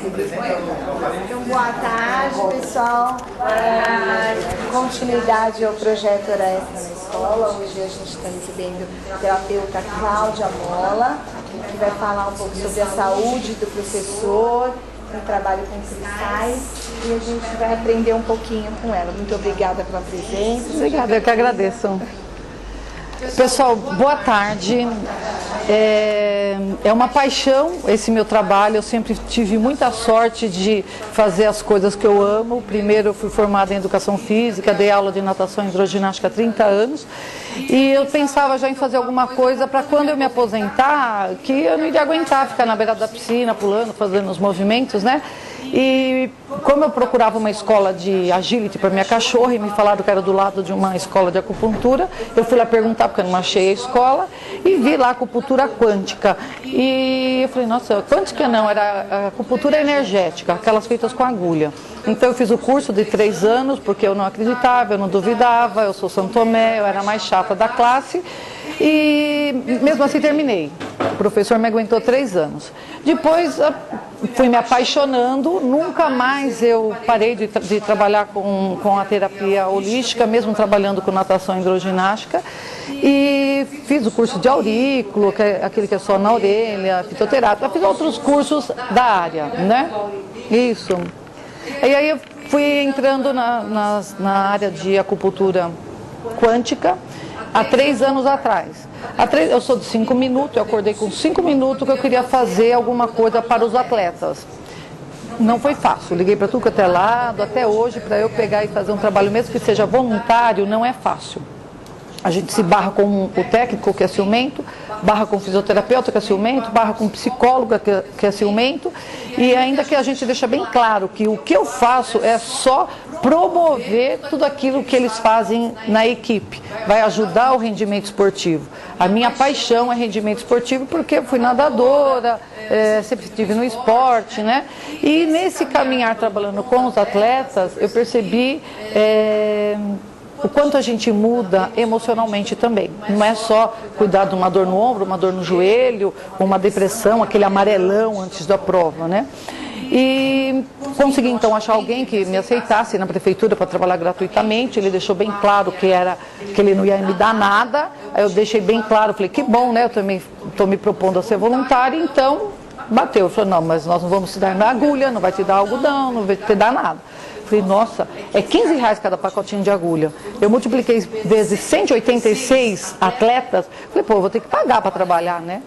Então, boa tarde, pessoal. Continuidade ao projeto Hora Extra na escola. Hoje a gente está recebendo a terapeuta Cláudia Mola, que vai falar um pouco sobre a saúde do professor, o trabalho com cristais, e a gente vai aprender um pouquinho com ela. Muito obrigada pela presença. Obrigada, eu que agradeço. Pessoal, boa tarde. É uma paixão esse meu trabalho. Eu sempre tive muita sorte de fazer as coisas que eu amo. Primeiro eu fui formada em educação física, dei aula de natação e hidroginástica há 30 anos. E eu pensava já em fazer alguma coisa para quando eu me aposentar, que eu não iria aguentar ficar na beira da piscina, pulando, fazendo os movimentos, né? E como eu procurava uma escola de agility para minha cachorra e me falaram que era do lado de uma escola de acupuntura, eu fui lá perguntar porque eu não achei a escola e vi lá acupuntura quântica. E eu falei, nossa, quântica não, era acupuntura energética, aquelas feitas com agulha. Então eu fiz o curso de 3 anos porque eu não acreditava, eu não duvidava, eu sou São Tomé, eu era a mais chata da classe. E mesmo assim terminei. O professor me aguentou 3 anos. Depois fui me apaixonando, nunca mais eu parei de trabalhar com a terapia holística, mesmo trabalhando com natação e hidroginástica. E fiz o curso de aurículo, que é aquele que é só na orelha, fitoterapia. Fiz outros cursos da área, né? Isso. E aí eu fui entrando na área de acupuntura quântica há 3 anos atrás. Eu sou de 5 minutos, eu acordei com 5 minutos que eu queria fazer alguma coisa para os atletas. Não foi fácil, liguei para tudo que até lado, até hoje, para eu pegar e fazer um trabalho, mesmo que seja voluntário, não é fácil. A gente se barra com o técnico, que é ciumento, barra com o fisioterapeuta, que é ciumento, barra com o psicólogo, que é ciumento, e ainda que a gente deixa bem claro que o que eu faço é só promover tudo aquilo que eles fazem na equipe, vai ajudar o rendimento esportivo. A minha paixão é rendimento esportivo porque eu fui nadadora, sempre estive no esporte, né? E nesse caminhar trabalhando com os atletas, eu percebi o quanto a gente muda emocionalmente também. Não é só cuidar de uma dor no ombro, uma dor no joelho, uma depressão, aquele amarelão antes da prova, né? E consegui então achar alguém que me aceitasse na prefeitura para trabalhar gratuitamente. Ele deixou bem claro que ele não ia me dar nada. Aí eu deixei bem claro, falei, que bom, né? Eu também estou me propondo a ser voluntária, então bateu. Eu falei, não, mas nós não vamos te dar na agulha, não vai te dar algodão, não vai te dar nada. Falei, nossa, é R$15 cada pacotinho de agulha. Eu multipliquei vezes 186 atletas. Falei, pô, eu vou ter que pagar para trabalhar, né?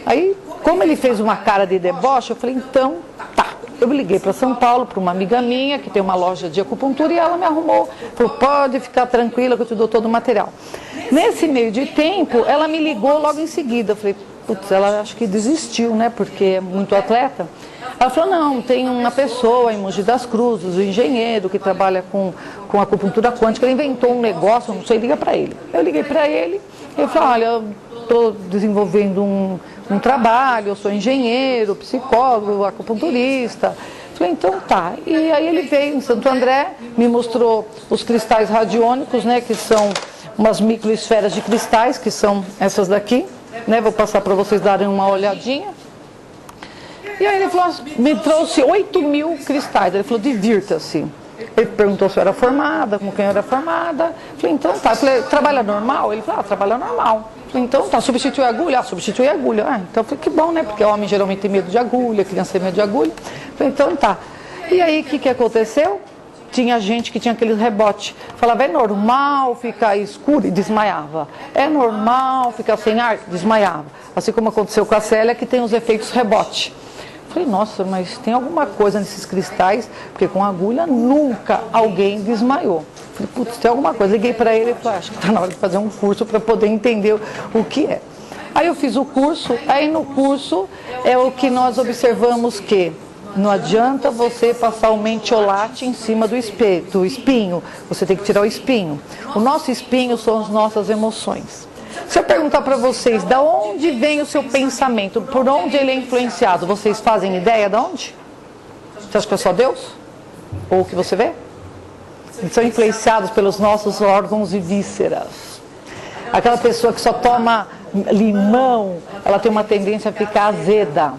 Aí, como ele fez uma cara de deboche, eu falei, então, tá. Eu me liguei para São Paulo, para uma amiga minha, que tem uma loja de acupuntura, e ela me arrumou. Falou, pode ficar tranquila que eu te dou todo o material. Nesse meio de tempo, ela me ligou logo em seguida. Eu falei, putz, ela acho que desistiu, né? Porque é muito atleta. Ela falou, não, tem uma pessoa em Mogi das Cruzes, um engenheiro que trabalha com acupuntura quântica, ele inventou um negócio, não sei, liga para ele. Eu liguei para ele, ele falou, olha, eu estou desenvolvendo um trabalho, eu sou engenheiro, psicólogo, acupunturista. Falei, então tá. E aí ele veio em Santo André, me mostrou os cristais radiônicos, né, que são umas microesferas de cristais, que são essas daqui, né, vou passar para vocês darem uma olhadinha. E aí ele falou, me trouxe 8.000 cristais. Ele falou, divirta-se. Ele perguntou se eu era formada, com quem eu era formada. Falei, então tá. Eu falei, trabalha normal? Ele falou, trabalha normal. Falei, então tá, substitui a agulha? Ah, substitui a agulha. Ah, então eu falei, que bom, né? Porque homem geralmente tem medo de agulha, criança tem medo de agulha. Falei, então tá. E aí, o que aconteceu? Tinha gente que tinha aqueles rebotes. Falava, é normal ficar escuro? E desmaiava. É normal ficar sem ar? Desmaiava. Assim como aconteceu com a Célia, que tem os efeitos rebote. Falei, nossa, mas tem alguma coisa nesses cristais, porque com agulha nunca alguém desmaiou. Falei, putz, tem alguma coisa. Liguei para ele e falei, acho que está na hora de fazer um curso para poder entender o que é. Aí eu fiz o curso, aí no curso é o que nós observamos que não adianta você passar o mentiolate em cima do espinho, você tem que tirar o espinho. O nosso espinho são as nossas emoções. Se eu perguntar para vocês, de onde vem o seu pensamento, por onde ele é influenciado, vocês fazem ideia de onde? Você acha que é só Deus? Ou o que você vê? Eles são influenciados pelos nossos órgãos e vísceras. Aquela pessoa que só toma limão, ela tem uma tendência a ficar azeda.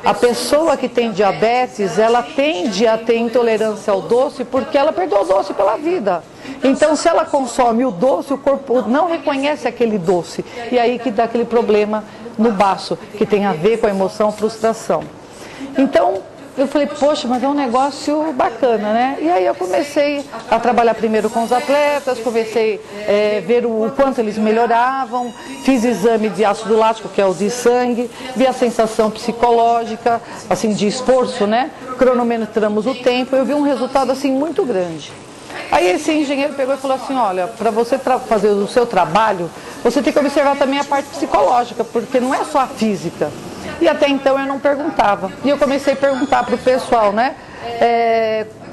A pessoa que tem diabetes, ela tende a ter intolerância ao doce porque ela perdeu o doce pela vida. Então, se ela consome o doce, o corpo não reconhece aquele doce. E aí que dá aquele problema no baço, que tem a ver com a emoção, frustração. Então, eu falei, poxa, mas é um negócio bacana, né? E aí eu comecei a trabalhar primeiro com os atletas, comecei a ver o quanto eles melhoravam, fiz exame de ácido lático, que é o de sangue, vi a sensação psicológica, assim, de esforço, né? Cronometramos o tempo, eu vi um resultado, assim, muito grande. Aí esse engenheiro pegou e falou assim, olha, para você fazer o seu trabalho, você tem que observar também a parte psicológica, porque não é só a física. E até então eu não perguntava. E eu comecei a perguntar para o pessoal, né?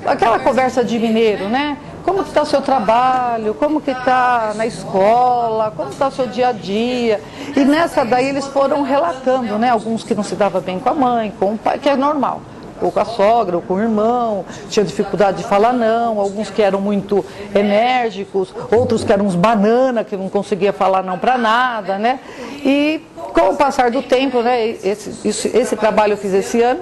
Aquela conversa de mineiro, né? Como que está o seu trabalho? Como que está na escola? Como está o seu dia a dia? E nessa daí eles foram relatando, né? Alguns que não se davam bem com a mãe, com o pai, que é normal. Ou com a sogra, ou com o irmão, tinha dificuldade de falar não, alguns que eram muito enérgicos, outros que eram uns banana, que não conseguia falar não para nada, né? E com o passar do tempo, né, esse trabalho eu fiz esse ano,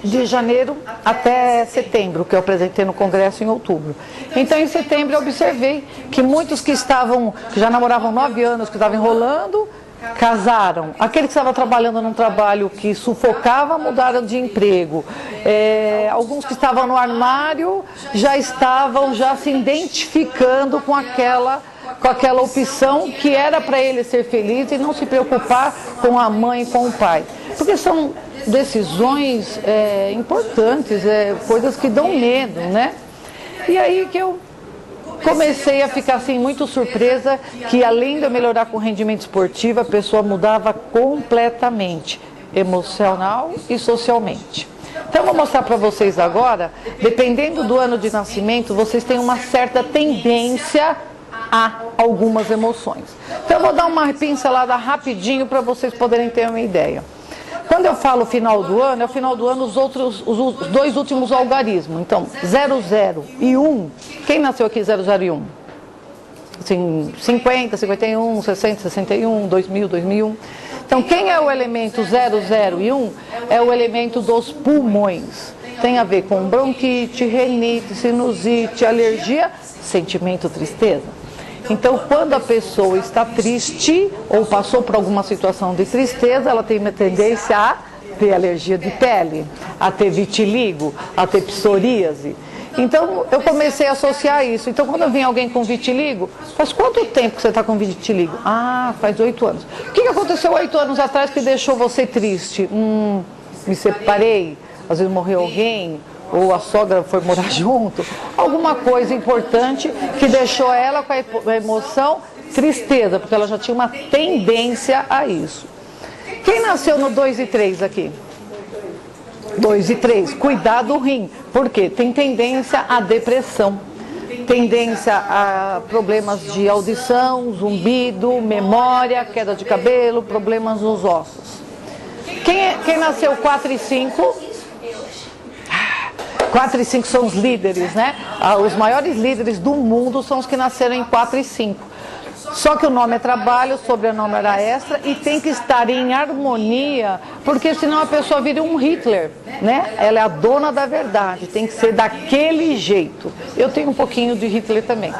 de janeiro até setembro, que eu apresentei no congresso em outubro. Então, em setembro, eu observei que muitos que já namoravam 9 anos, que estavam enrolando, casaram. Aqueles que estavam trabalhando num trabalho que sufocava, mudaram de emprego. Alguns que estavam no armário já estavam se identificando com aquela opção que era para ele ser feliz e não se preocupar com a mãe e com o pai. Porque são decisões importantes, coisas que dão medo, né? E aí que eu comecei a ficar assim muito surpresa que além de eu melhorar com o rendimento esportivo, a pessoa mudava completamente, emocional e socialmente. Então eu vou mostrar para vocês agora, dependendo do ano de nascimento, vocês têm uma certa tendência a algumas emoções. Então eu vou dar uma pincelada rapidinho para vocês poderem ter uma ideia. Quando eu falo final do ano, é o final do ano os 2 últimos algarismos. Então, 00 e 1. Quem nasceu aqui 00 e 1? Assim, 50, 51, 60, 61, 2000, 2001. Então, quem é o elemento 00 e 1? É o elemento dos pulmões. Tem a ver com bronquite, rinite, sinusite, alergia, sentimento, tristeza. Então, quando a pessoa está triste ou passou por alguma situação de tristeza, ela tem uma tendência a ter alergia de pele, a ter vitiligo, a ter psoríase. Então, eu comecei a associar isso. Então, quando eu vim alguém com vitiligo, faz quanto tempo que você está com vitiligo? Ah, faz 8 anos. O que aconteceu 8 anos atrás que deixou você triste? Me separei, às vezes morreu alguém, ou a sogra foi morar junto, alguma coisa importante que deixou ela com a emoção tristeza, porque ela já tinha uma tendência a isso. Quem nasceu no 2 e 3 aqui? 2 e 3, cuidar do rim, porque tem tendência à depressão, tendência a problemas de audição, zumbido, memória, queda de cabelo, problemas nos ossos. Quem nasceu 4 e 5? 4 e 5 são os líderes, né? Os maiores líderes do mundo são os que nasceram em 4 e 5. Só que o nome é trabalho, o sobrenome era extra e tem que estar em harmonia, porque senão a pessoa vira um Hitler, né? Ela é a dona da verdade, tem que ser daquele jeito. Eu tenho um pouquinho de Hitler também.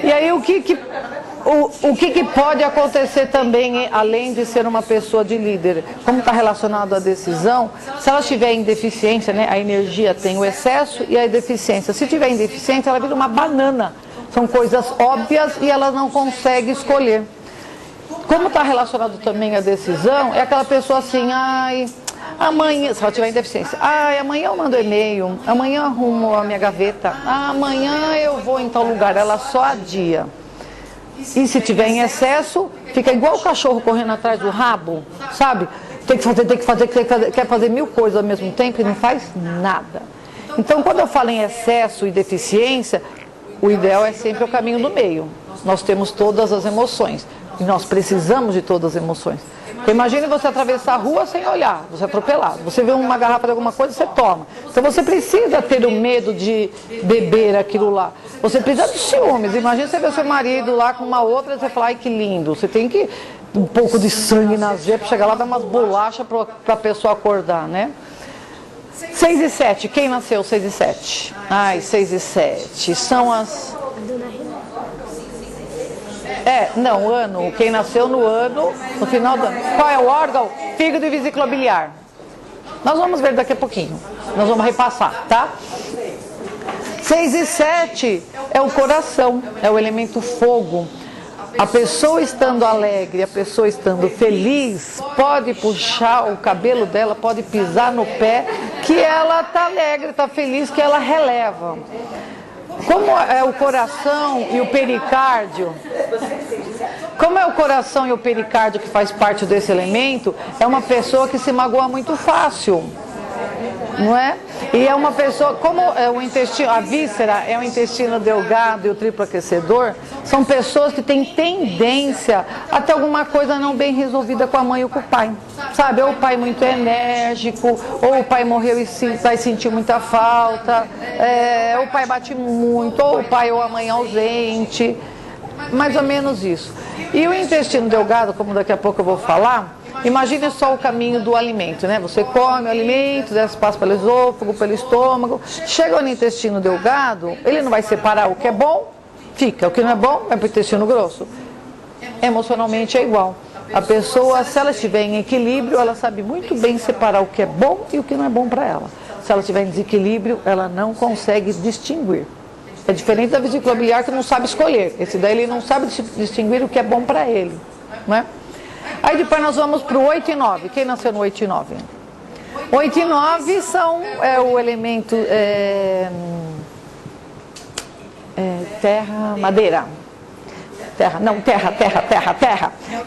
E aí o que pode acontecer também, além de ser uma pessoa de líder? Como está relacionado à decisão, se ela estiver em deficiência, né, a energia tem o excesso e a deficiência. Se tiver em deficiência, ela vira uma banana. São coisas óbvias e ela não consegue escolher. Como está relacionado também à decisão, é aquela pessoa assim, amanhã, se ela tiver em deficiência, amanhã eu mando e-mail, amanhã eu arrumo a minha gaveta, amanhã eu vou em tal lugar, ela só adia. E se tiver em excesso, fica igual o cachorro correndo atrás do rabo, sabe? Tem que fazer, quer fazer 1000 coisas ao mesmo tempo e não faz nada. Então, quando eu falo em excesso e deficiência, o ideal é sempre o caminho do meio. Nós temos todas as emoções e nós precisamos de todas as emoções. Porque imagine você atravessar a rua sem olhar, você é atropelado. Você vê uma garrafa de alguma coisa, você toma. Então você precisa ter o medo de beber aquilo lá. Você precisa de ciúmes. Imagina você ver seu marido lá com uma outra e você falar, ai que lindo. Você tem que um pouco de sangue nas veias, para chegar lá dar umas bolachas para a pessoa acordar, né? 6 e 7, quem nasceu 6 e 7? Ai, 6 e 7, são as... Não, ano, quem nasceu no ano, no final do ano. Qual é o órgão? Fígado e vesícula biliar. Nós vamos ver daqui a pouquinho, nós vamos repassar, tá? 6 e 7 é o coração, é o elemento fogo. A pessoa estando alegre, a pessoa estando feliz, pode puxar o cabelo dela, pode pisar no pé, que ela está alegre, está feliz, que ela releva. Como é o coração e o pericárdio? Como é o coração e o pericárdio que faz parte desse elemento, é uma pessoa que se magoa muito fácil, não é? E é uma pessoa, como é o intestino, a víscera é o intestino delgado e o triplo aquecedor, são pessoas que têm tendência a ter alguma coisa não bem resolvida com a mãe ou com o pai. Sabe, ou o pai muito enérgico, ou o pai morreu e vai sentir muita falta, ou o pai bate muito, ou o pai ou a mãe ausente, mais ou menos isso. E o intestino delgado, como daqui a pouco eu vou falar, imagine só o caminho do alimento, né? Você come o alimento, passa pelo esôfago, pelo estômago, chega no intestino delgado, ele não vai separar o que é bom, fica, o que não é bom, vai para o intestino grosso. Emocionalmente é igual. A pessoa, se ela estiver em equilíbrio, ela sabe muito bem separar o que é bom e o que não é bom para ela. Se ela estiver em desequilíbrio, ela não consegue distinguir. É diferente da vesícula biliar que não sabe escolher. Esse daí ele não sabe distinguir o que é bom para ele, né? Aí depois nós vamos para o 8 e 9. Quem nasceu no 8 e 9? 8 e 9 são o elemento terra, madeira. Terra,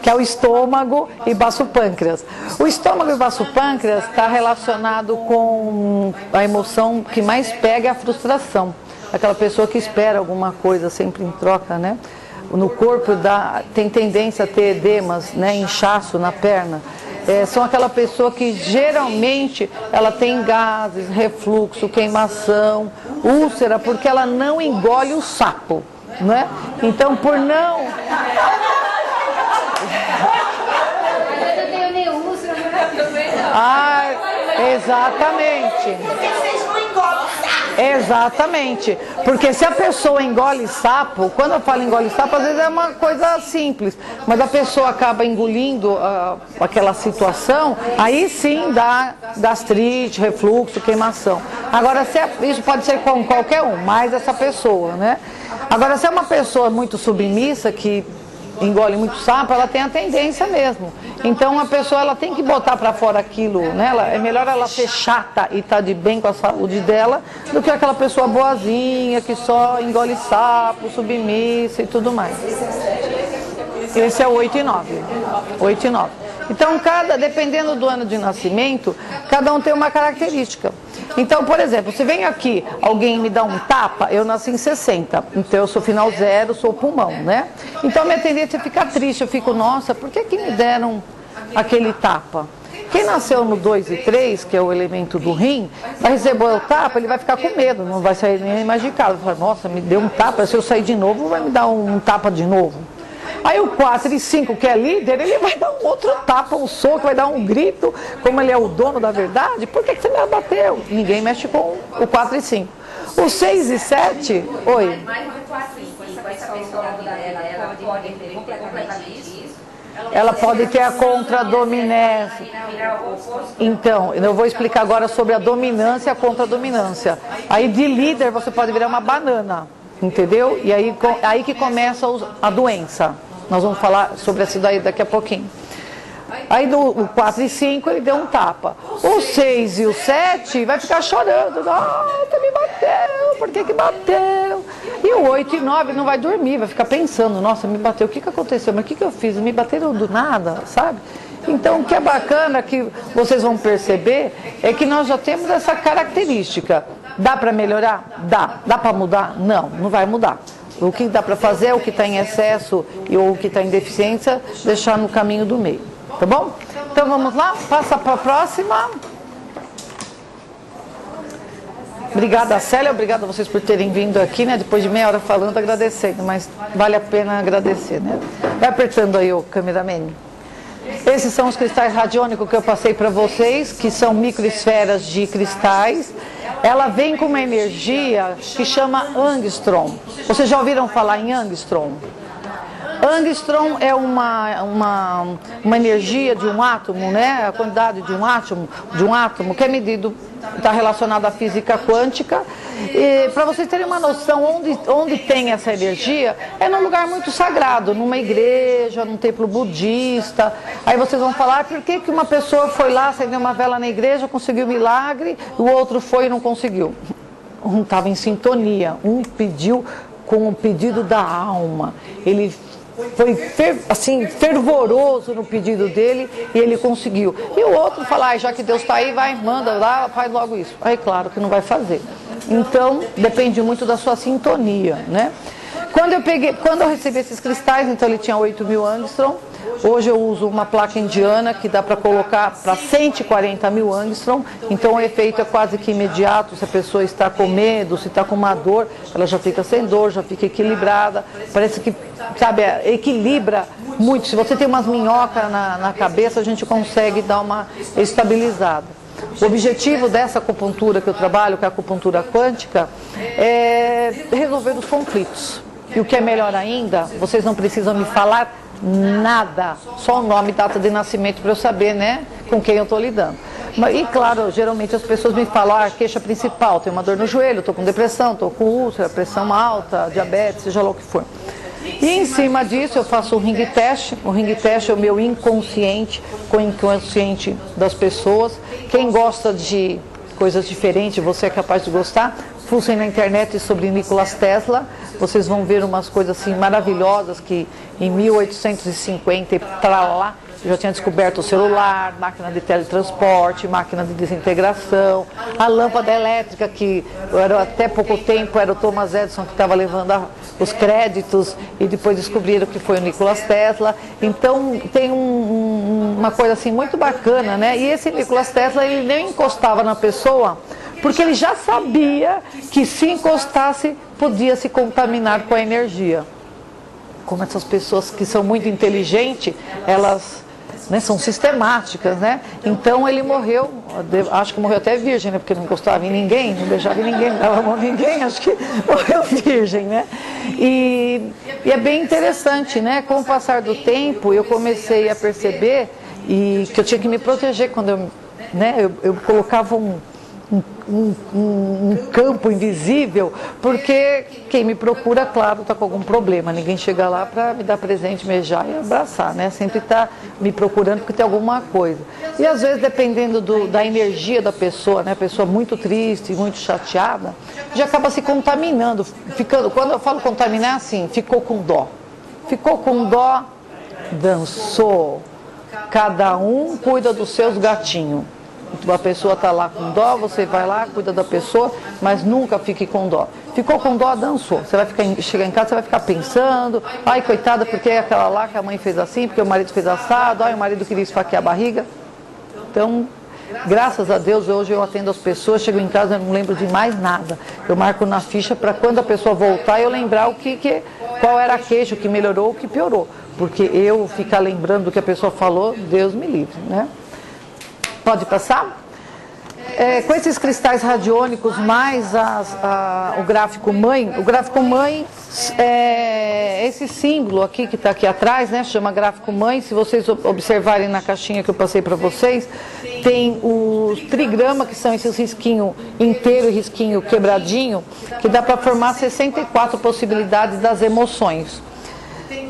que é o estômago e baço pâncreas. O estômago e baço pâncreas está relacionado com a emoção que mais pega, é a frustração. Aquela pessoa que espera alguma coisa sempre em troca, né? No corpo tem tendência a ter edemas, né? Inchaço na perna. São aquela pessoa que geralmente ela tem gases, refluxo, queimação, úlcera, porque ela não engole o sapo, né? Então, por não... Eu tenho nem úlcera, exatamente. Vocês não engolam sapo. Exatamente, porque se a pessoa engole sapo, quando eu falo engole sapo, às vezes é uma coisa simples, mas a pessoa acaba engolindo aquela situação, aí sim dá gastrite, refluxo, queimação. Agora, isso pode ser com qualquer um, mais essa pessoa, né? Agora, se é uma pessoa muito submissa, que engole muito sapo, ela tem a tendência mesmo. Então a pessoa ela tem que botar para fora aquilo, né? É melhor ela ser chata e estar de bem com a saúde dela do que aquela pessoa boazinha que só engole sapo, submissa e tudo mais. Esse é o 8 e 9. 8 e 9. Então, dependendo do ano de nascimento, cada um tem uma característica. Então, por exemplo, se vem aqui alguém me dá um tapa, eu nasci em 60, então eu sou final 0, sou pulmão, né? Então, minha tendência é ficar triste, eu fico, nossa, por que me deram aquele tapa? Quem nasceu no 2 e 3, que é o elemento do rim, vai receber o tapa, ele vai ficar com medo, não vai sair nem mais de casa. Vai falar, nossa, me deu um tapa, se eu sair de novo, vai me dar um tapa de novo. Aí o 4 e 5, que é líder, ele vai dar um outro tapa, um soco, vai dar um grito, como ele é o dono da verdade, por que você me abateu? Ninguém mexe com o 4 e 5. O 6 e 7, oi. Ela pode ter a contradominância. Então, eu vou explicar agora sobre a dominância e a contradominância. Aí de líder você pode virar uma banana, entendeu? E aí que começa a doença. Nós vamos falar sobre isso daí daqui a pouquinho. Aí o 4 e 5 ele deu um tapa. O 6 e o 7 vai ficar chorando. Nossa, me bateu, por que bateu? E o 8 e 9 não vai dormir, vai ficar pensando, nossa, me bateu, o que aconteceu? Mas o que eu fiz? Me bateram do nada, sabe? Então, o que é bacana que vocês vão perceber é que nós já temos essa característica. Dá para melhorar? Dá. Dá para mudar? Não, não vai mudar. O que dá para fazer é o que está em excesso ou o que está em deficiência, deixar no caminho do meio. Tá bom? Então vamos lá, passa para a próxima. Obrigada, Célia, obrigada a vocês por terem vindo aqui, né? Depois de meia hora falando, agradecendo, mas vale a pena agradecer, né? Vai apertando aí o cameraman. Esses são os cristais radiônicos que eu passei para vocês, que são microesferas de cristais. Ela vem com uma energia que chama angstrom. Vocês já ouviram falar em angstrom? Angstrom é uma energia de um átomo, né? A quantidade de um átomo que é medido, está relacionado à física quântica. E para vocês terem uma noção onde tem essa energia, é num lugar muito sagrado, numa igreja, num templo budista. Aí vocês vão falar, por que uma pessoa foi lá, acendeu uma vela na igreja, conseguiu milagre, o outro foi e não conseguiu? Um estava em sintonia, um pediu com o pedido da alma. Ele foi fervoroso no pedido dele e ele conseguiu. E o outro fala, já que Deus está aí, vai, manda lá, faz logo isso. Aí claro que não vai fazer. Então depende muito da sua sintonia, né? Quando eu recebi esses cristais, então ele tinha 8.000 angstrom. Hoje eu uso uma placa indiana que dá para colocar para 140.000 angstrom. Então o efeito é quase que imediato. Se a pessoa está com medo, se está com uma dor, ela já fica sem dor, já fica equilibrada. Parece que, sabe, equilibra muito. Se você tem umas minhocas na cabeça, a gente consegue dar uma estabilizada. O objetivo dessa acupuntura que eu trabalho, que é a acupuntura quântica, é resolver os conflitos. E o que é melhor ainda, vocês não precisam me falar nada, só o nome e data de nascimento para eu saber, né, com quem eu estou lidando. E claro, geralmente as pessoas me falam, queixa principal, tenho uma dor no joelho, estou com depressão, estou com úlcera, pressão alta, diabetes, seja lá o que for. E em cima disso eu faço um ring test. O ring test é o meu inconsciente com o inconsciente das pessoas. Quem gosta de coisas diferentes, você é capaz de gostar, fuçem na internet sobre Nikola Tesla. Vocês vão ver umas coisas assim maravilhosas que em 1850 e para lá eu já tinha descoberto o celular, máquina de teletransporte, máquina de desintegração, a lâmpada elétrica, que até pouco tempo era o Thomas Edison que estava levando os créditos e depois descobriram que foi o Nikola Tesla. Então tem uma coisa assim muito bacana, né? E esse Nikola Tesla, ele nem encostava na pessoa, porque ele já sabia que se encostasse podia se contaminar com a energia. Como essas pessoas que são muito inteligentes, elas, né, são sistemáticas, né? Então ele morreu, acho que morreu até virgem, né? Porque não encostava em ninguém, não beijava em ninguém, não dava a mão em ninguém, acho que morreu virgem, né? E é bem interessante, né? Com o passar do tempo, eu comecei a perceber que eu tinha que me proteger quando eu colocava um campo invisível, porque quem me procura, claro, está com algum problema. Ninguém chega lá para me dar presente, beijar e abraçar, né? Sempre está me procurando porque tem alguma coisa. E às vezes, dependendo da energia da pessoa, né? A pessoa muito triste, muito chateada, já acaba se contaminando, quando eu falo contaminar, assim, ficou com dó. Ficou com dó, dançou. Cada um cuida dos seus gatinhos. A pessoa está lá com dó, você vai lá, cuida da pessoa, mas nunca fique com dó. Ficou com dó, dançou. Você vai chegar em casa, você vai ficar pensando, ai, coitada, porque aquela lá que a mãe fez assim, porque o marido fez assado, ai, o marido queria esfaquear a barriga. Então, graças a Deus, hoje eu atendo as pessoas, chego em casa, eu não lembro de mais nada. Eu marco na ficha para quando a pessoa voltar, eu lembrar qual era a queixa, o que melhorou, o que piorou. Porque eu ficar lembrando do que a pessoa falou, Deus me livre, né? Pode passar? Com esses cristais radiônicos, mais o gráfico mãe, é esse símbolo aqui que está aqui atrás, né? Chama gráfico mãe. Se vocês observarem na caixinha que eu passei para vocês, tem os trigrama, que são esses risquinho inteiro e risquinho quebradinho, que dá para formar 64 possibilidades das emoções.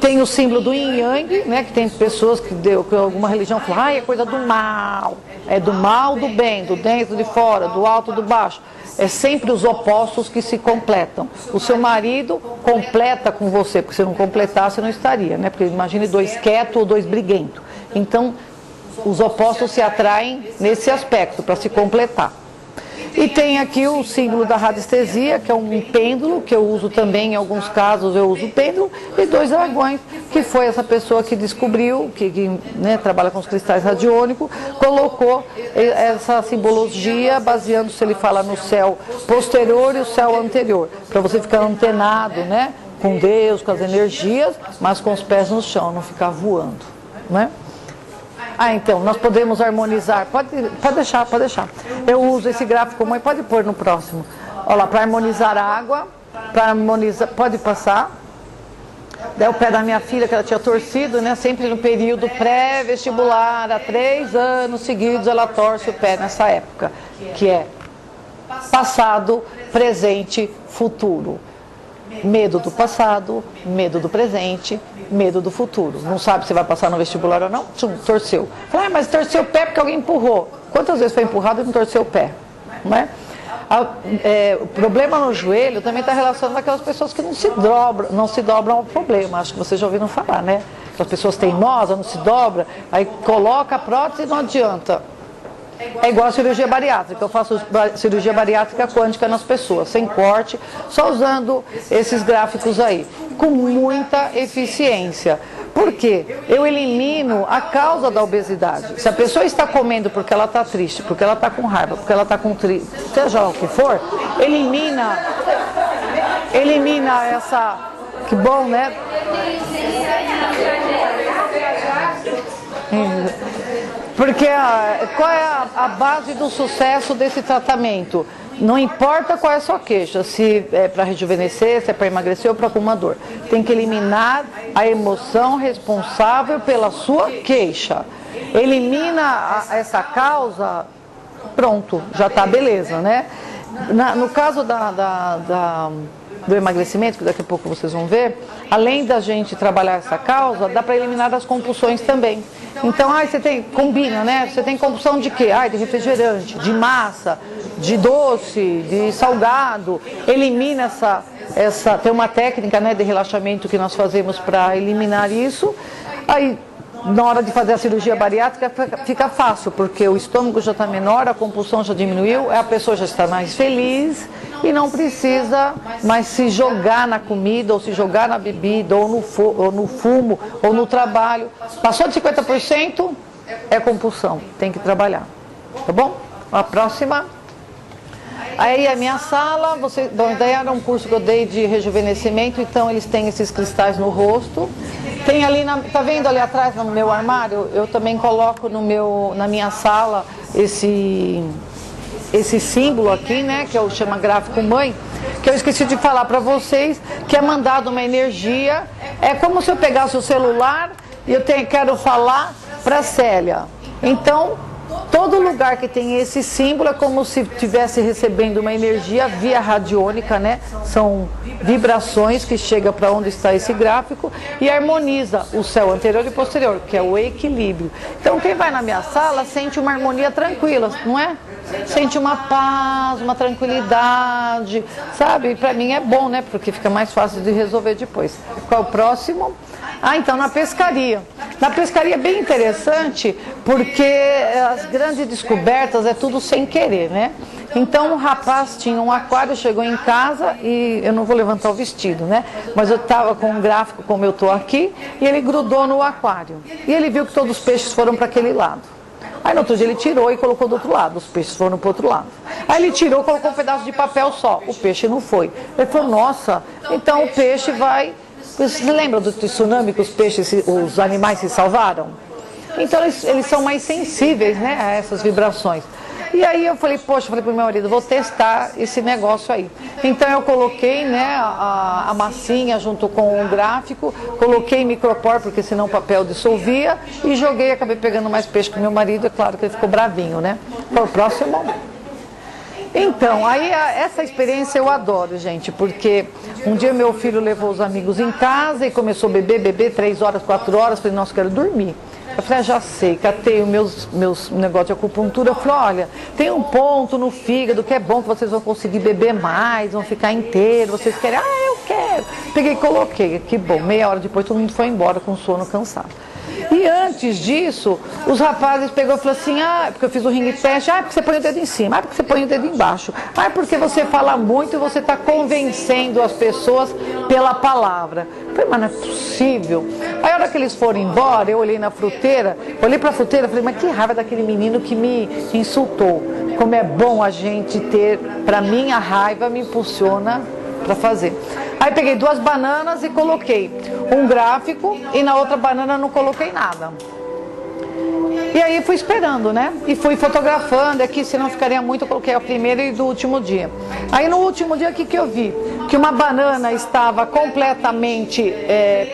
Tem o símbolo do yin yang, né, que tem pessoas que alguma religião fala, é coisa do mal. É do mal, do bem, do dentro, de fora, do alto, do baixo. É sempre os opostos que se completam. O seu marido completa com você, porque se não completasse não estaria, né? Porque imagine dois quietos ou dois briguentos. Então, os opostos se atraem nesse aspecto, para se completar. E tem aqui o símbolo da radiestesia, que é um pêndulo, que eu uso também, em alguns casos eu uso pêndulo, e 2 dragões, que foi essa pessoa que descobriu, que né, trabalha com os cristais radiônicos, colocou essa simbologia, baseando se ele fala no céu posterior e o céu anterior, para você ficar antenado, né, com Deus, com as energias, mas com os pés no chão, não ficar voando, né? Ah, então, nós podemos harmonizar. Pode deixar, pode deixar. Eu uso esse gráfico, mãe, pode pôr no próximo. Olha lá, para harmonizar a água, para harmonizar, pode passar. Daí o pé da minha filha, que ela tinha torcido, né? Sempre no período pré-vestibular, há 3 anos seguidos, ela torce o pé nessa época, que é passado, presente, futuro. Medo do passado, medo do presente, medo do futuro. Não sabe se vai passar no vestibular ou não? Torceu. Fala, mas torceu o pé porque alguém empurrou. Quantas vezes foi empurrado e não torceu o pé? Não é? O problema no joelho também está relacionado àquelas pessoas que não se dobram ao problema. Acho que vocês já ouviram falar, né? As pessoas teimosas, não se dobram, aí coloca a prótese e não adianta. É igual a cirurgia bariátrica. Eu faço cirurgia bariátrica quântica nas pessoas, sem corte, só usando esses gráficos aí, com muita eficiência. Por quê? Eu elimino a causa da obesidade. Se a pessoa está comendo porque ela está triste, porque ela está com raiva, porque ela está com seja o que for, elimina essa... Que bom, né? Porque qual é a base do sucesso desse tratamento? Não importa qual é a sua queixa, se é para rejuvenescer, se é para emagrecer ou para alguma dor. Tem que eliminar a emoção responsável pela sua queixa. Elimina essa causa, pronto, já está beleza, né? No caso do emagrecimento, que daqui a pouco vocês vão ver, além da gente trabalhar essa causa, dá para eliminar as compulsões também. Então, combina, né? Você tem compulsão de quê? De refrigerante, de massa, de doce, de salgado. Elimina tem uma técnica, né, de relaxamento que nós fazemos para eliminar isso. Aí, na hora de fazer a cirurgia bariátrica fica fácil, porque o estômago já está menor, a compulsão já diminuiu, a pessoa já está mais feliz e não precisa mais se jogar na comida, ou se jogar na bebida, ou no fumo, ou no trabalho. Passou de 50%, é compulsão, tem que trabalhar. Tá bom? A próxima. Aí a minha sala, daí era um curso que eu dei de rejuvenescimento, então eles têm esses cristais no rosto. Tem ali, tá vendo ali atrás no meu armário? Eu também coloco na minha sala esse símbolo aqui, né, que chama gráfico mãe, que eu esqueci de falar para vocês, que é mandado uma energia. É como se eu pegasse o celular e quero falar para Célia. Então, todo lugar que tem esse símbolo é como se estivesse recebendo uma energia via radiônica, né? São vibrações que chegam para onde está esse gráfico e harmoniza o céu anterior e posterior, que é o equilíbrio. Então, quem vai na minha sala sente uma harmonia tranquila, não é? Sente uma paz, uma tranquilidade, sabe? Para mim é bom, né? Porque fica mais fácil de resolver depois. Qual é o próximo? Então, na pescaria. Na pescaria é bem interessante, porque as grandes descobertas é tudo sem querer, né? Então, o rapaz tinha um aquário, chegou em casa e eu não vou levantar o vestido, né? Mas eu estava com um gráfico como eu estou aqui e ele grudou no aquário. E ele viu que todos os peixes foram para aquele lado. Aí no outro dia ele tirou e colocou do outro lado, os peixes foram para o outro lado. Aí ele tirou e colocou um pedaço de papel só, o peixe não foi. Ele falou, nossa, então o peixe vai... Você lembra do tsunami que os animais se salvaram? Então eles são mais sensíveis, né, a essas vibrações. E aí eu falei para o meu marido, vou testar esse negócio aí. Então eu coloquei, né, a massinha junto com o gráfico, coloquei micropor, porque senão o papel dissolvia, e joguei, acabei pegando mais peixe que o meu marido, é claro que ele ficou bravinho, né? Para o próximo. Então, aí essa experiência eu adoro, gente, porque um dia meu filho levou os amigos em casa e começou a beber 3 horas, 4 horas, falei, nossa, quero dormir. Eu falei, já sei, catei os meus negócios de acupuntura. Eu falei, olha, tem um ponto no fígado que é bom que vocês vão conseguir beber mais, vão ficar inteiros, vocês querem? Eu quero. Peguei e coloquei, que bom. Meia hora depois todo mundo foi embora com sono, cansado. E antes disso, os rapazes pegou e falou assim, porque eu fiz o ring test, porque você põe o dedo em cima, porque você põe o dedo embaixo, porque você fala muito e você está convencendo as pessoas pela palavra. Eu falei, mas não é possível. Aí a hora que eles foram embora, eu olhei na fruteira, olhei para a fruteira e falei, mas que raiva daquele menino que me insultou. Como é bom a gente ter, para mim a raiva me impulsiona para fazer. Aí peguei 2 bananas e coloquei um gráfico e na outra banana não coloquei nada. E aí fui esperando, né? E fui fotografando aqui, senão ficaria muito, eu coloquei o primeiro e do último dia. Aí no último dia, o que eu vi? Que uma banana estava completamente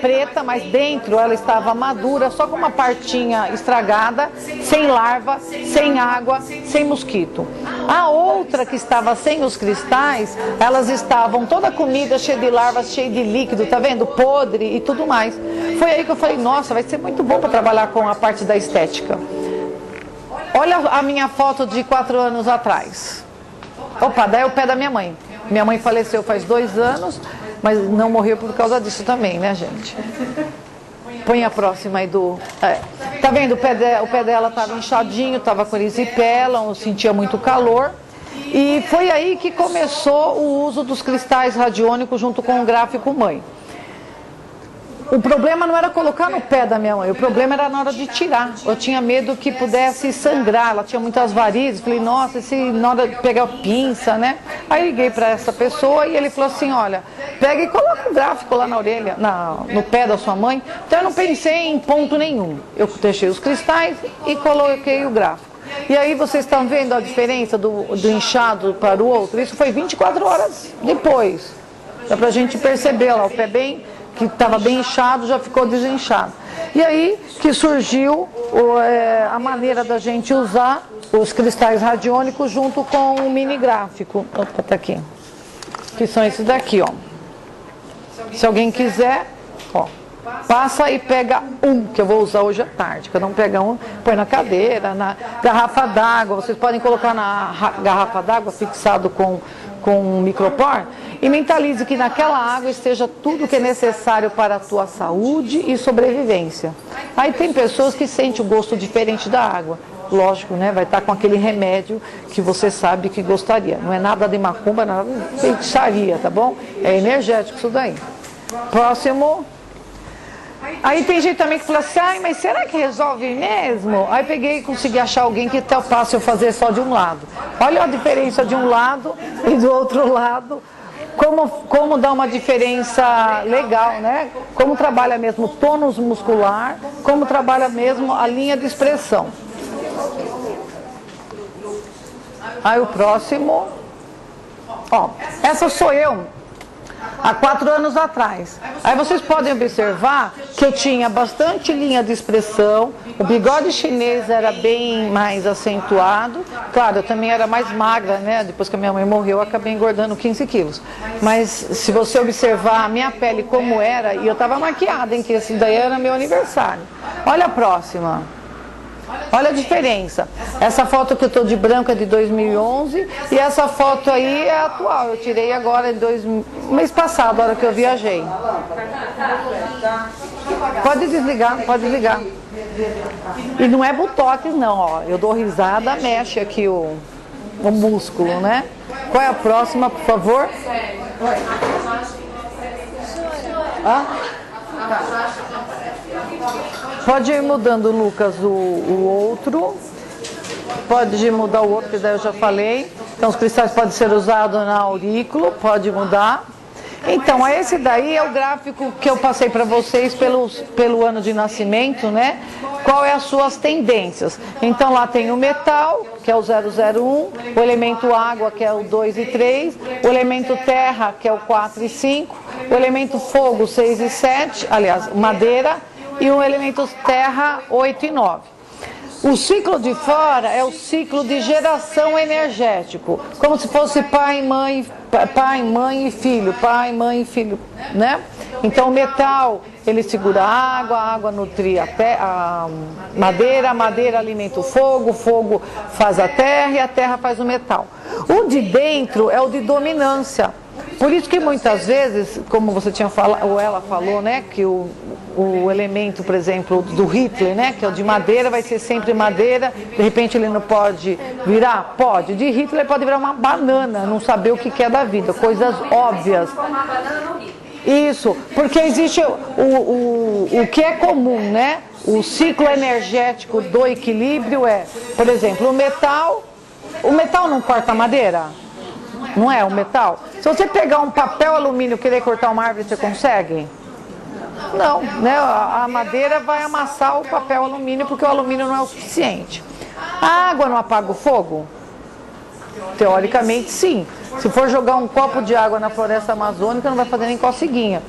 preta, mas dentro ela estava madura, só com uma partinha estragada, sem larva, sem água, sem mosquito. A outra que estava sem os cristais, elas estavam toda comida, cheia de larvas, cheia de líquido, tá vendo? Podre e tudo mais. Foi aí que eu falei, nossa, vai ser muito bom para trabalhar com a parte da estética. Olha a minha foto de 4 anos atrás. Opa, daí é o pé da minha mãe. Minha mãe faleceu faz 2 anos, mas não morreu por causa disso também, né, gente? Põe a próxima aí do... Tá vendo? O pé dela estava inchadinho, estava com erisipela, sentia muito calor. E foi aí que começou o uso dos cristais radiônicos junto com o gráfico mãe. O problema não era colocar no pé da minha mãe, o problema era na hora de tirar. Eu tinha medo que pudesse sangrar, ela tinha muitas varizes. Falei, nossa, se na hora de pegar a pinça, né? Aí liguei para essa pessoa e ele falou assim, olha, pega e coloca o gráfico lá na orelha, no pé da sua mãe. Então eu não pensei em ponto nenhum. Eu deixei os cristais e coloquei o gráfico. E aí vocês estão vendo a diferença do inchado para o outro? Isso foi 24 horas depois. Dá pra gente perceber lá, o pé bem... que estava bem inchado, já ficou desinchado. E aí que surgiu a maneira da gente usar os cristais radiônicos junto com o mini gráfico. Opa, tá aqui. Que são esses daqui, ó. Se alguém quiser, ó, passa e pega um, que eu vou usar hoje à tarde. Cada um pega um, põe na cadeira, na garrafa d'água. Vocês podem colocar na garrafa d'água fixado com um micropor e mentalize que naquela água esteja tudo que é necessário para a tua saúde e sobrevivência. Aí tem pessoas que sentem o gosto diferente da água. Lógico, né? Vai estar com aquele remédio que você sabe que gostaria. Não é nada de macumba, nada de feitiçaria, tá bom? É energético isso daí. Próximo. Aí tem gente também que fala assim, ai, mas será que resolve mesmo? Aí peguei e consegui achar alguém que até passe eu fazer só de um lado. Olha a diferença de um lado e do outro lado. Como dá uma diferença legal, né? Como trabalha mesmo o tônus muscular, como trabalha mesmo a linha de expressão. Aí o próximo. Ó, essa sou eu. Há 4 anos atrás. Aí vocês podem observar que eu tinha bastante linha de expressão, o bigode chinês era bem mais acentuado. Claro, eu também era mais magra, né? Depois que a minha mãe morreu, eu acabei engordando 15 quilos. Mas se você observar a minha pele como era, e eu estava maquiada, que esse daí era meu aniversário. Olha a próxima. Olha a diferença. Essa foto que eu estou de branco é de 2011 e essa foto aí é atual. Eu tirei agora mês passado, a hora que eu viajei. Pode desligar, pode desligar. E não é botox não, ó. Eu dou risada, mexe aqui o músculo, né? Qual é a próxima, por favor? Hã? Pode ir mudando, Lucas, o outro. Pode mudar o outro, que daí eu já falei. Então, os cristais podem ser usados na aurícula, pode mudar. Então, esse daí é o gráfico que eu passei para vocês pelo ano de nascimento, né? Qual é as suas tendências. Então, lá tem o metal, que é o 001, o elemento água, que é o 2 e 3, o elemento terra, que é o 4 e 5, o elemento fogo, 6 e 7, aliás, madeira, e o elemento terra, 8 e 9. O ciclo de fora é o ciclo de geração energético, como se fosse pai, mãe e filho, pai, mãe e filho, né? Então o metal, ele segura a água nutria a madeira, a madeira alimenta o fogo faz a terra e a terra faz o metal. O de dentro é o de dominância. Por isso que muitas vezes, como você tinha falado, ou ela falou, né, que o elemento, por exemplo, do Hitler, né, que é o de madeira, vai ser sempre madeira, de repente ele não pode virar? Pode. De Hitler pode virar uma banana, não saber o que é da vida, coisas óbvias. Isso, porque existe o que é comum, né? O ciclo energético do equilíbrio é, por exemplo, o metal não corta madeira? Não é o metal? Se você pegar um papel alumínio e querer cortar uma árvore, você consegue? Não, né? A madeira vai amassar o papel alumínio porque o alumínio não é o suficiente. A água não apaga o fogo? Teoricamente, sim. Se for jogar um copo de água na floresta amazônica, não vai fazer nem coceguinha.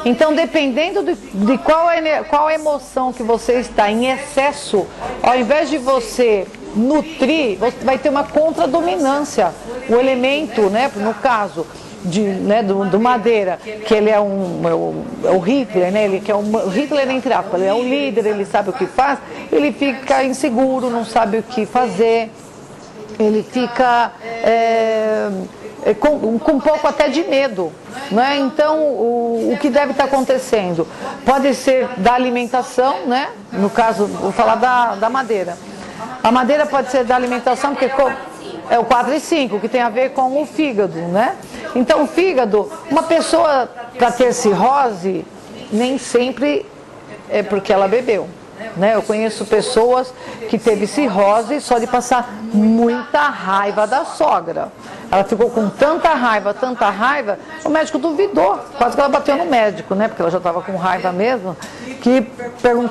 Então, dependendo de qual emoção que você está em excesso, ao invés de você nutrir, você vai ter uma contradominância. O elemento, né, no caso do madeira, que ele é o Hitler, né, o Hitler entre aspas, ele é o líder, ele sabe o que faz, ele fica inseguro, não sabe o que fazer, ele fica com um pouco até de medo, né? Então, o que deve estar acontecendo? Pode ser da alimentação, né? No caso, vou falar da madeira. A madeira pode ser da alimentação, porque é o 4 e 5, que tem a ver com o fígado, né? Então, o fígado, uma pessoa para ter cirrose, nem sempre é porque ela bebeu. Né? Eu conheço pessoas que teve cirrose só de passar muita raiva da sogra. Ela ficou com tanta raiva, o médico duvidou, quase que ela bateu no médico, né? Porque ela já estava com raiva mesmo, que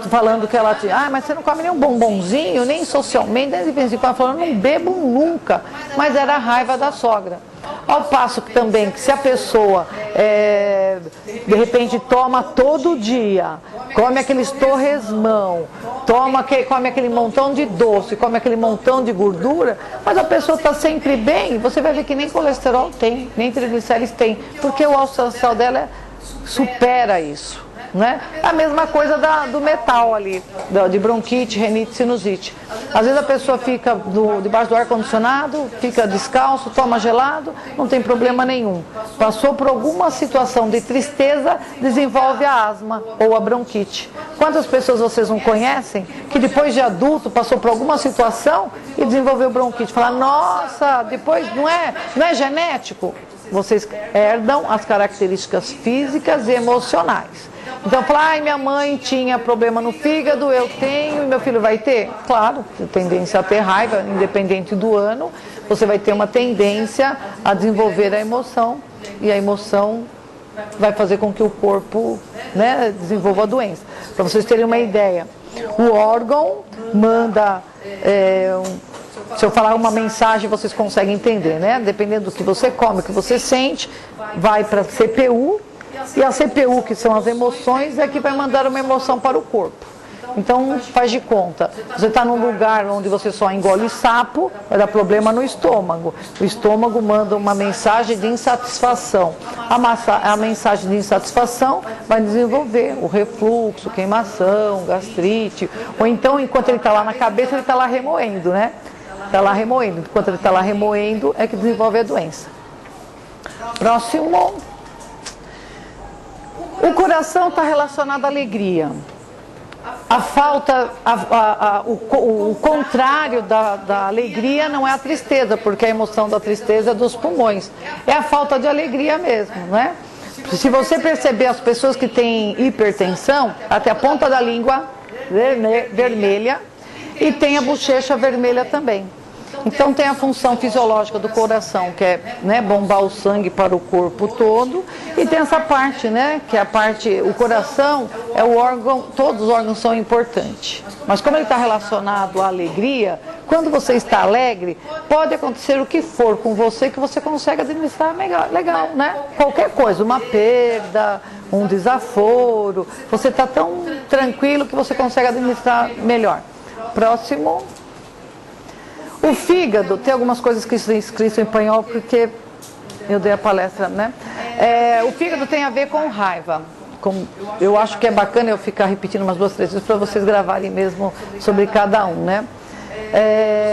falando que ela tinha, mas você não come nem um bombonzinho, nem socialmente, nem de vez em quando, falando, não bebo nunca, mas era a raiva da sogra. Ao passo que também, que se a pessoa de repente toma todo dia, come aqueles torresmão, come aquele montão de doce, come aquele montão de gordura, mas a pessoa está sempre bem, você vai ver que nem colesterol tem, nem triglicérides tem, porque o álcool social dela supera isso. Né? A mesma coisa do metal ali, de bronquite, renite, sinusite. Às vezes a pessoa fica debaixo do ar-condicionado, fica descalço, toma gelado, não tem problema nenhum. Passou por alguma situação de tristeza, desenvolve a asma ou a bronquite. Quantas pessoas vocês não conhecem que depois de adulto passou por alguma situação e desenvolveu bronquite? Fala, nossa, depois não é genético? Vocês herdam as características físicas e emocionais. Então, falar, minha mãe tinha problema no fígado, eu tenho e meu filho vai ter? Claro, tendência a ter raiva, independente do ano, você vai ter uma tendência a desenvolver a emoção, e a emoção vai fazer com que o corpo, né, desenvolva a doença. Para vocês terem uma ideia, o órgão manda, se eu falar uma mensagem, vocês conseguem entender, né? Dependendo do que você come, do que você sente, vai para a CPU, e a CPU, que são as emoções, é que vai mandar uma emoção para o corpo. Então, faz de conta, você está num lugar onde você só engole sapo, vai dar problema no estômago. O estômago manda uma mensagem de insatisfação. A mensagem de insatisfação vai desenvolver o refluxo, queimação, gastrite. Ou então, enquanto ele está lá na cabeça, ele está lá remoendo, né? Está lá remoendo. Enquanto ele está lá remoendo, é que desenvolve a doença. Próximo. O coração está relacionado à alegria. A falta, o contrário da alegria não é a tristeza, porque a emoção da tristeza é dos pulmões. É a falta de alegria mesmo, né? Se você perceber as pessoas que têm hipertensão, até a ponta da língua vermelha e tem a bochecha vermelha também. Então tem a função fisiológica do coração, que é, né, bombar o sangue para o corpo todo, e tem essa parte, né, que é a parte, o coração é o órgão, todos os órgãos são importantes. Mas como ele está relacionado à alegria, quando você está alegre, pode acontecer o que for com você que você consegue administrar legal, né? Qualquer coisa, uma perda, um desaforo, você está tão tranquilo que você consegue administrar melhor. Próximo. O fígado, tem algumas coisas que estão escritas em espanhol, porque eu dei a palestra, né? O fígado tem a ver com raiva. Eu acho que é bacana eu ficar repetindo umas 2, 3 vezes para vocês gravarem mesmo sobre cada um, né?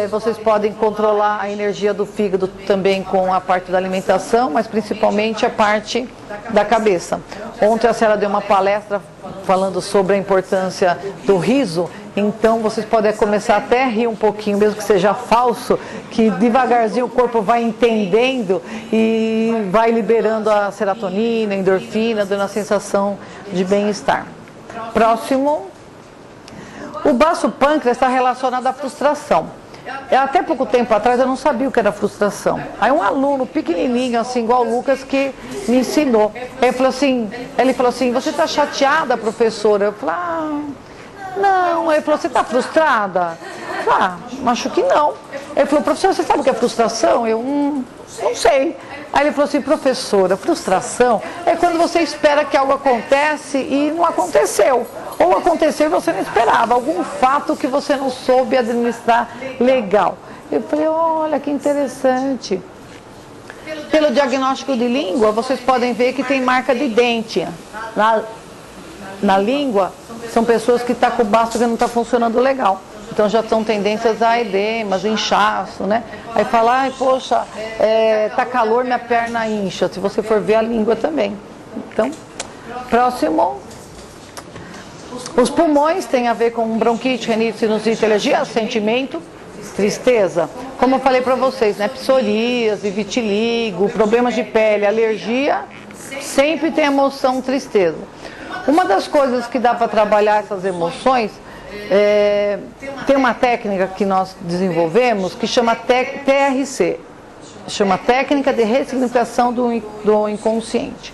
Vocês podem controlar a energia do fígado também com a parte da alimentação, mas principalmente a parte da cabeça. Ontem a senhora deu uma palestra falando sobre a importância do riso, então vocês podem começar até a rir um pouquinho, mesmo que seja falso, que devagarzinho o corpo vai entendendo e vai liberando a serotonina, a endorfina, dando a sensação de bem-estar. Próximo. O baço pâncreas está relacionado à frustração. até pouco tempo atrás eu não sabia o que era frustração. Aí um aluno pequenininho, assim, igual o Lucas, que me ensinou. Ele falou assim, você está chateada, professora? Eu falei, não. Ele falou, você está frustrada? Eu falei, acho que não. Ele falou, professora, você sabe o que é frustração? Eu, não sei. Aí ele falou assim, professora, frustração é quando você espera que algo acontece e não aconteceu. Ou aconteceu e você não esperava, algum fato que você não soube administrar legal. Eu falei, olha que interessante. Pelo diagnóstico de língua, vocês podem ver que tem marca de dente. Na língua, são pessoas que estão com o baço que não está funcionando legal. Então já são tendências a edemas, inchaço, né? Aí fala, poxa, tá calor, minha perna incha. Se você for ver a língua também. Então, próximo. Os pulmões têm a ver com bronquite, rinite, sinusite, alergia, sentimento, tristeza. Como eu falei para vocês, né? Psoríase, vitiligo, problemas de pele, alergia, sempre tem emoção, tristeza. Uma das coisas que dá para trabalhar essas emoções, tem uma técnica que nós desenvolvemos que chama TRC, chama Técnica de Ressignificação do Inconsciente.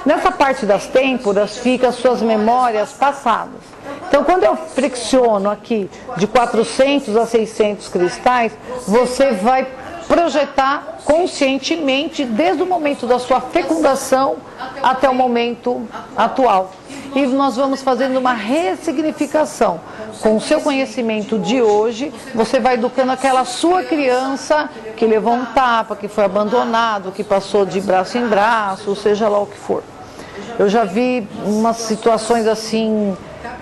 Nessa parte das têmporas fica as suas memórias passadas. Então, quando eu flexiono aqui de 400 a 600 cristais, você vai projetar conscientemente desde o momento da sua fecundação até o momento atual. E nós vamos fazendo uma ressignificação. Com o seu conhecimento de hoje, você vai educando aquela sua criança que levou um tapa, que foi abandonado, que passou de braço em braço, seja lá o que for. Eu já vi umas situações assim,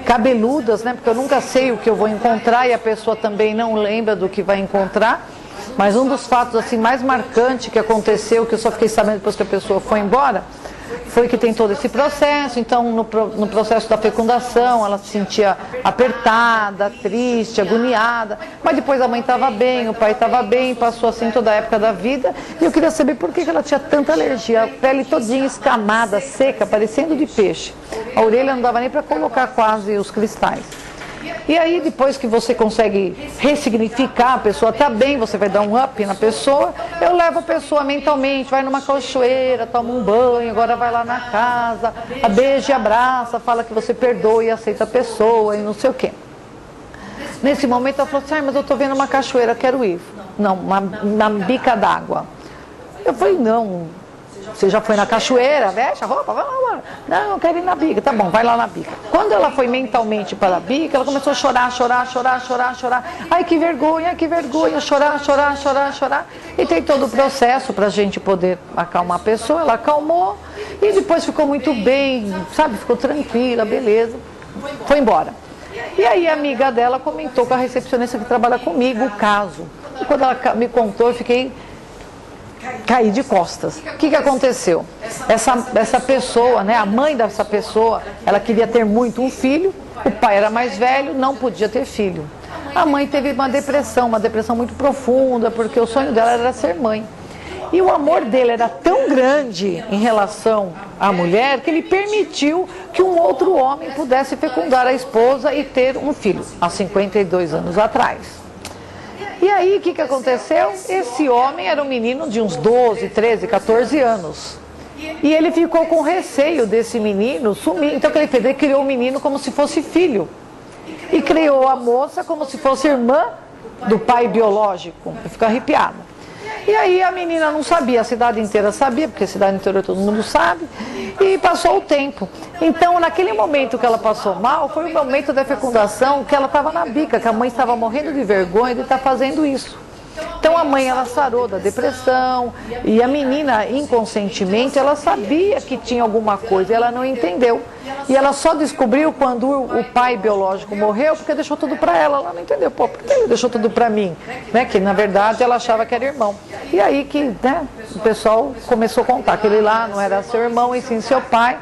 cabeludas, né? Porque eu nunca sei o que eu vou encontrar e a pessoa também não lembra do que vai encontrar. Mas um dos fatos assim mais marcantes que aconteceu, que eu só fiquei sabendo depois que a pessoa foi embora, foi que tem todo esse processo. Então no processo da fecundação ela se sentia apertada, triste, agoniada, mas depois a mãe estava bem, o pai estava bem, passou assim toda a época da vida. E eu queria saber por que ela tinha tanta alergia, a pele todinha escamada, seca, parecendo de peixe, a orelha não dava nem para colocar quase os cristais. E aí depois que você consegue ressignificar, a pessoa está bem, você vai dar um up na pessoa, eu levo a pessoa mentalmente, vai numa cachoeira, toma um banho, agora vai lá na casa, a beija e abraça, fala que você perdoa e aceita a pessoa e não sei o quê. Nesse momento ela falou assim, mas eu estou vendo uma cachoeira, quero ir. Não, uma bica d'água. Eu falei, não. Você já foi na cachoeira, veste a roupa, vai lá. Não, eu quero ir na bica. Tá bom, vai lá na bica. Quando ela foi mentalmente para a bica, ela começou a chorar. Ai, que vergonha, chorar. E tem todo o processo para a gente poder acalmar a pessoa. Ela acalmou e depois ficou muito bem, sabe? Ficou tranquila, beleza. Foi embora. E aí a amiga dela comentou com a recepcionista que trabalha comigo o caso. E quando ela me contou, eu caí de costas. O que aconteceu? Essa pessoa, né, a mãe dessa pessoa, ela queria ter muito um filho, o pai era mais velho, não podia ter filho. A mãe teve uma depressão muito profunda, porque o sonho dela era ser mãe. E o amor dele era tão grande em relação à mulher que ele permitiu que um outro homem pudesse fecundar a esposa e ter um filho, há 52 anos atrás. E aí, o que aconteceu? Esse homem era um menino de uns 12, 13, 14 anos. E ele ficou com receio desse menino sumir. Então, o que ele fez? Ele criou o menino como se fosse filho. E criou a moça como se fosse irmã do pai biológico. Eu fico arrepiada. E aí a menina não sabia, a cidade inteira sabia, porque a cidade inteira todo mundo sabe, e passou o tempo. Então, naquele momento que ela passou mal, foi o momento da fecundação que ela estava na bica, que a mãe estava morrendo de vergonha de estar fazendo isso. Então a mãe, ela sarou da depressão, e a menina, inconscientemente, ela sabia que tinha alguma coisa, ela não entendeu. E ela só descobriu quando o pai biológico morreu, porque deixou tudo para ela. Ela não entendeu, por que ele deixou tudo para mim? Né? Que na verdade ela achava que era irmão. E aí que, né, o pessoal começou a contar que ele lá não era seu irmão, e sim seu pai.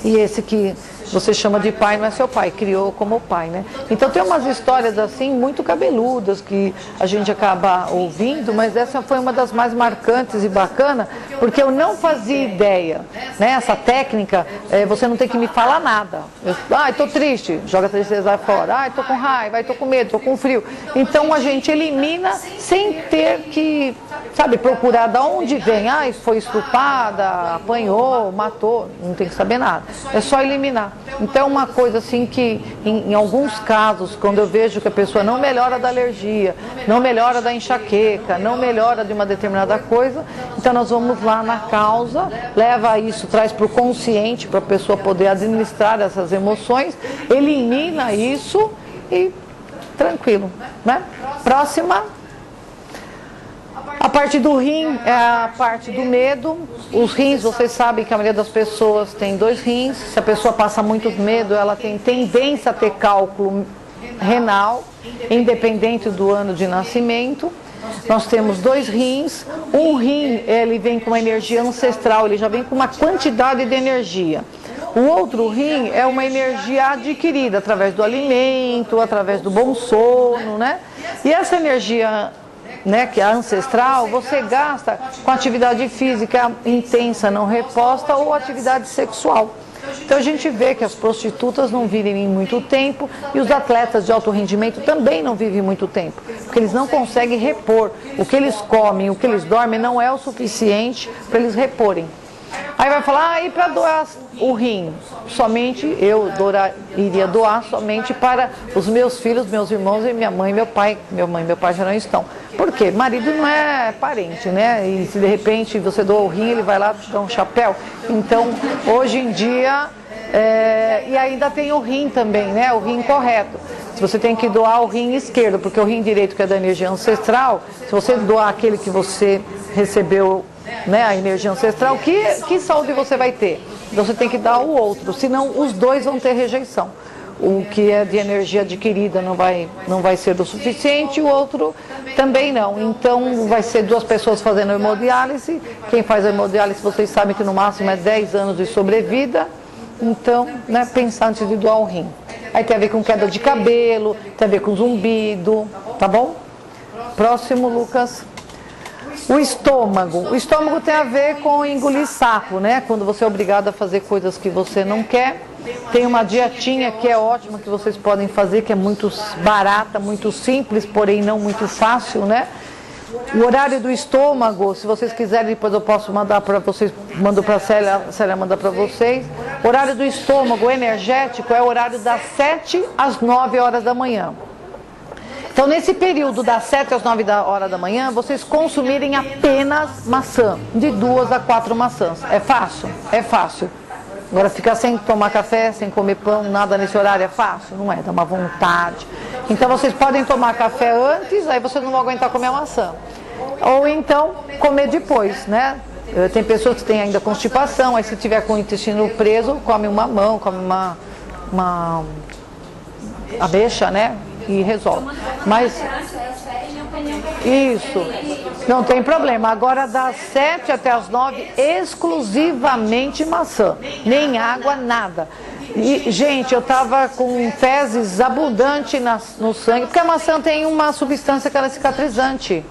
E esse que você chama de pai não é seu pai, criou como pai, né? Então tem umas histórias assim muito cabeludas que a gente acaba ouvindo, mas essa foi uma das mais marcantes e bacana, porque eu não fazia ideia, né? Essa técnica, você não tem que me falar nada. Estou triste, joga a tristeza fora. Estou com raiva, estou com medo, estou com frio. Então a gente elimina sem ter que, sabe, procurar de onde vem. Foi estrupada, apanhou, matou, não tem que saber nada. É só eliminar. Então uma coisa assim que, em alguns casos, quando eu vejo que a pessoa não melhora da alergia, não melhora da enxaqueca, não melhora de uma determinada coisa, então nós vamos lá na causa, leva isso, traz para o consciente, para a pessoa poder administrar essas emoções, elimina isso e tranquilo, né? Próxima. A parte do rim é a parte do medo. Os rins, vocês sabem que a maioria das pessoas tem 2 rins. Se a pessoa passa muito medo, ela tem tendência a ter cálculo renal, independente do ano de nascimento. Nós temos 2 rins. Um rim, ele vem com uma energia ancestral, ele já vem com uma quantidade de energia. O outro rim é uma energia adquirida através do alimento, através do bom sono, né? E essa energia, né, que é ancestral, você gasta com atividade física intensa, não reposta, ou atividade sexual. Então a gente vê que as prostitutas não vivem muito tempo e os atletas de alto rendimento também não vivem muito tempo, porque eles não conseguem repor. O que eles comem, o que eles dormem não é o suficiente para eles reporem. Aí vai falar, e para doar o rim? Somente iria doar somente para os meus filhos, meus irmãos e minha mãe e meu pai. Minha mãe e meu pai já não estão. Por quê? Marido não é parente, né? E se de repente você doa o rim, ele vai lá dar um chapéu. Então, hoje em dia, e ainda tem o rim também, né? O rim correto. Se você tem que doar o rim esquerdo, porque o rim direito, que é da energia ancestral, se você doar aquele que você recebeu, né, a energia ancestral, que saúde você vai ter? Você tem que dar o outro, senão os dois vão ter rejeição. O que é de energia adquirida não vai ser o suficiente, o outro também não. Então vai ser 2 pessoas fazendo hemodiálise. Quem faz a hemodiálise, vocês sabem que no máximo é 10 anos de sobrevida. Então, né, pensar antes de doar o rim. Aí tem a ver com queda de cabelo, tem a ver com zumbido, tá bom? Próximo, Lucas. O estômago. O estômago tem a ver com engolir sapo, né? Quando você é obrigado a fazer coisas que você não quer. Tem uma dietinha que é ótima, que vocês podem fazer, que é muito barata, muito simples, porém não muito fácil, né? O horário do estômago, se vocês quiserem, depois eu posso mandar para vocês, mando para a Célia manda para vocês. O horário do estômago energético é o horário das 7 às 9 horas da manhã. Então, nesse período das 7 às 9 horas da manhã, vocês consumirem apenas maçã, de 2 a 4 maçãs. É fácil? É fácil. Agora, ficar sem tomar café, sem comer pão, nada nesse horário é fácil? Não é, dá uma vontade. Então, vocês podem tomar café antes, aí vocês não vão aguentar comer a maçã. Ou então, comer depois, né? Tem pessoas que têm ainda constipação, aí se tiver com o intestino preso, come uma mamão, come uma ameixa, né? E resolve. Mas isso, não tem problema. Agora das 7 até as 9, exclusivamente maçã, nem água, nada. E, gente, eu tava com fezes abundante no sangue, porque a maçã tem uma substância que ela é cicatrizante.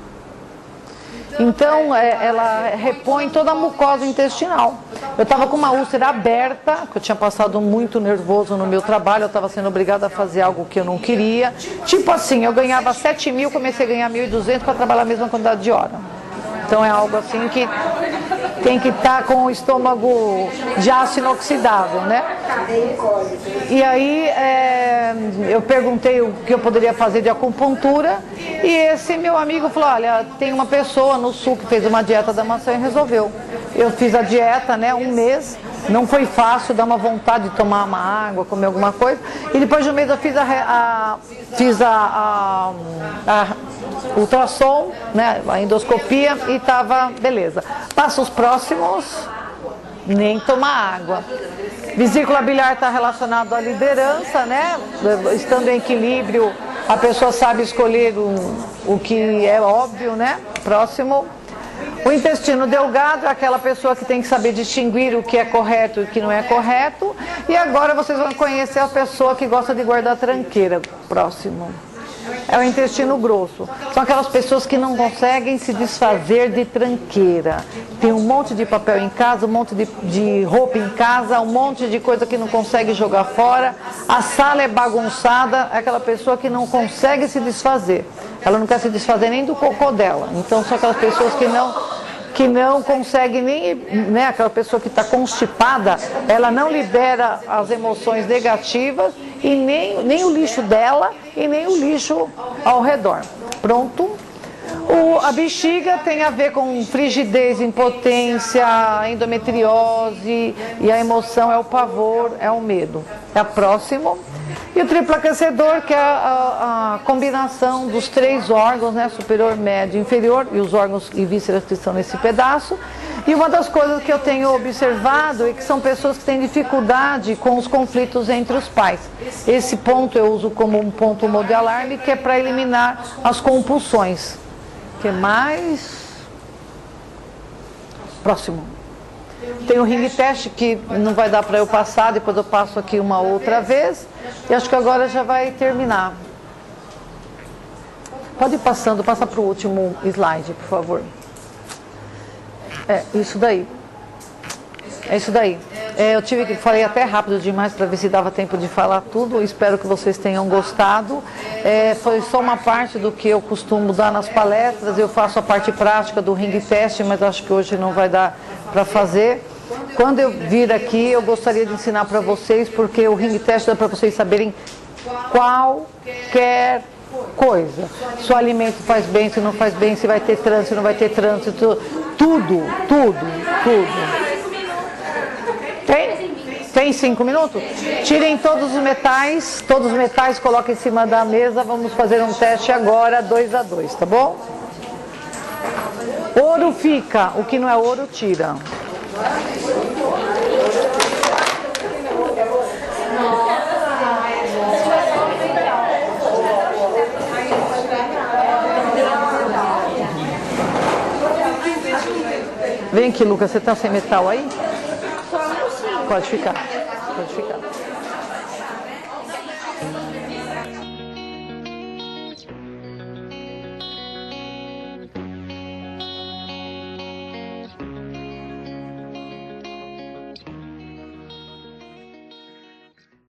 Então, ela repõe toda a mucosa intestinal. Eu estava com uma úlcera aberta, porque eu tinha passado muito nervoso no meu trabalho, eu estava sendo obrigada a fazer algo que eu não queria. Tipo assim, eu ganhava 7 mil, comecei a ganhar 1.200 para trabalhar a mesma quantidade de hora. Então, é algo assim que tem que estar com o estômago de aço inoxidável, né? E aí, eu perguntei o que eu poderia fazer de acupuntura, e esse meu amigo falou, olha, tem uma pessoa no sul que fez uma dieta da maçã e resolveu. Eu fiz a dieta, né, 1 mês, não foi fácil, dá uma vontade de tomar uma água, comer alguma coisa, e depois de 1 mês eu fiz a ultrassom, né, a endoscopia, e estava beleza. Passa os próximos, nem tomar água. Vesícula biliar está relacionado à liderança, né? Estando em equilíbrio, a pessoa sabe escolher o que é óbvio, né? Próximo. O intestino delgado é aquela pessoa que tem que saber distinguir o que é correto e o que não é correto. E agora vocês vão conhecer a pessoa que gosta de guardar tranqueira. Próximo. é o intestino grosso. São aquelas pessoas que não conseguem se desfazer de tranqueira. Tem um monte de papel em casa, um monte de roupa em casa, um monte de coisa que não consegue jogar fora. A sala é bagunçada, é aquela pessoa que não consegue se desfazer. Ela não quer se desfazer nem do cocô dela. Então são aquelas pessoas que não consegue nem, né, aquela pessoa que está constipada, ela não libera as emoções negativas e nem o lixo dela e nem o lixo ao redor. Pronto? A bexiga tem a ver com frigidez, impotência, endometriose, e a emoção é o pavor, é o medo. É o próximo. E o triplo aquecedor, que é a combinação dos 3 órgãos, né, superior, médio e inferior, e os órgãos e vísceras que estão nesse pedaço. E uma das coisas que eu tenho observado é que são pessoas que têm dificuldade com os conflitos entre os pais. Esse ponto eu uso como um ponto de alarme, que é para eliminar as compulsões. O que mais? Próximo. Tem o ring test, que não vai dar para eu passar, depois eu passo aqui uma outra vez. E acho que agora já vai terminar. Pode ir passando, passa para o último slide, por favor. É, isso daí. É isso daí. Eu falei até rápido demais para ver se dava tempo de falar tudo. Espero que vocês tenham gostado. Foi só uma parte do que eu costumo dar nas palestras. Eu faço a parte prática do ring test, mas acho que hoje não vai dar para fazer. Quando eu vir aqui, eu gostaria de ensinar para vocês, porque o ring test dá para vocês saberem qualquer coisa. Se o alimento faz bem, se não faz bem, se vai ter trânsito, se não vai ter trânsito, tudo. Tem 5 minutos? Tirem todos os metais, coloquem em cima da mesa. Vamos fazer um teste agora, 2 a 2, tá bom? Ouro fica, o que não é ouro tira. Vem aqui, Lucas, você tá sem metal aí? Pode ficar.